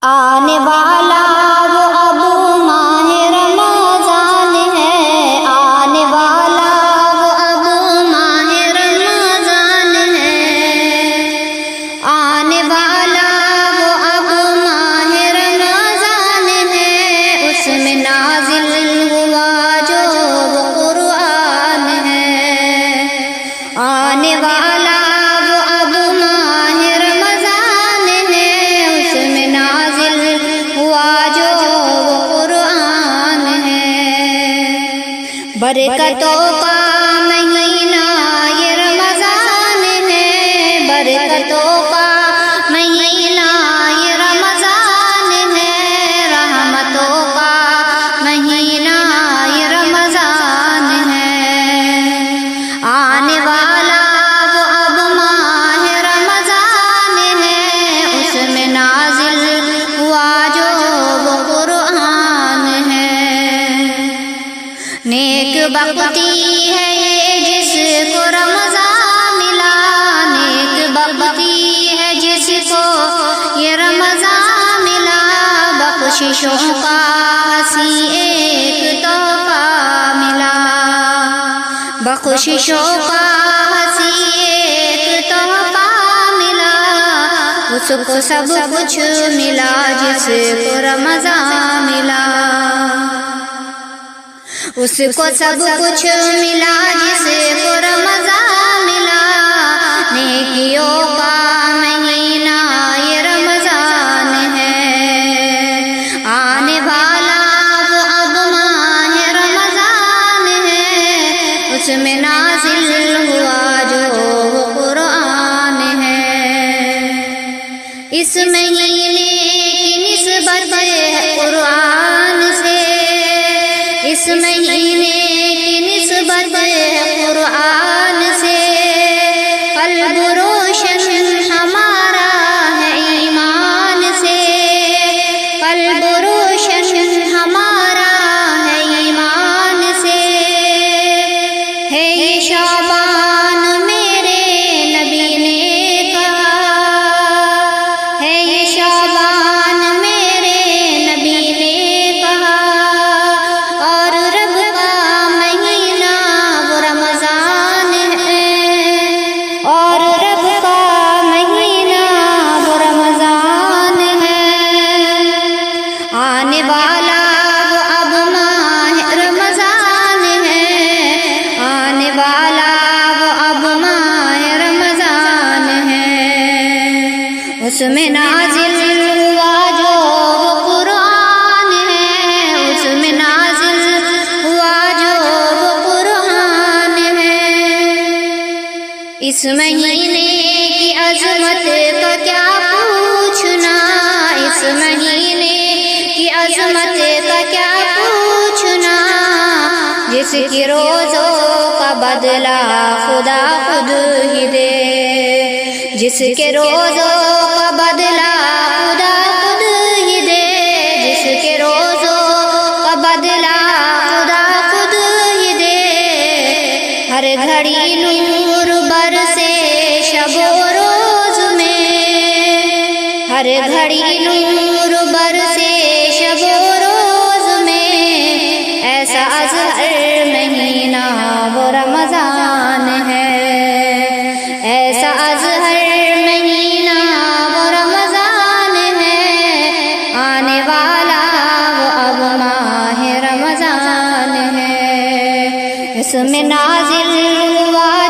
آنے والا وہ اب ماہ رمضان ہے، آنے والا وہ اب ماہ رمضان ہے، آنے والا وہ اب ماہ رمضان ہے، اس میں نازل ہوا جو وہ قرآن ہے، آنے والا وہ اب ماہ رمضان ہے، اس میں نازل ہوا جو وہ قرآن ہے، برکتوں کا مہینہ یہ رمضان ہے، برکتوں کا مہینہ یہ رمضان ہے، رحمتوں کا مہینہ یہ رمضان ہے، آنے والا وہ اب ماہ رمضان ہے، اس میں نازل ہوا جو وہ قرآن ہے، نیک بختی ہے یہ جس کو رمضان ملا، نیک بختی ہے جس کو یہ رمضان ملا، بخششوں کا ہنسی ایک تحفہ ملا، بخششوں کا ہنسی ایک تحفہ ملا، اس کو سب کچھ ملا جس کو رمضان ملا، اس کو سب کچھ ملا جس کو رمضان ملا، نیکیوں کا مہینہ یہ رمضان ہے، آنے والا وہ اب ماہ رمضان ہے، اس میں نازل ہوا جو وہ قرآن ہے، اس مہینے کی نسبت ہے قرآن سے، اس مہینے کی نسبت ہے قرآن سے، قلب روشن ہمارا ہے ایمان سے، قلب روشن ہمارا ہے ایمان سے، ہے یہ شعبان میرے نبی نے کہا، ہے یہ شعبان میرے نبی نے کہا، اور رب کا مہینہ وہ رمضان ہے، اور رب کا مہینہ وہ رمضان ہے، آنے والا وہ اب ماہ رمضان ہے، آنے والا وہ اب ماہ رمضان ہے، اس میں نازل ہوا جو وہ قرآن ہے، اس میں نازل ہوا جو وہ قرآن ہے، اس مہینے کی عظمت کا کیا پوچھنا، اس مہینے کی عظمت کا کیا پوچھنا، جس کی روزوں کا بدلہ خدا خود ہی دے، جس کے روزوں کا بدلہ خدا خود ہی دے، جس کے روزوں کا بدلہ خدا خود ہی دے، ہر گھڑی نور برسے شب و روز میں، ہر گھڑی نور برسے شب و روز میں، ایسا اظہر مہینہ وہ رمضان ہے، ایسا اظہر مہینہ وہ رمضان ہے، آنے والا وہ اب ماہ رمضان ہے، اس میں نازل ہوا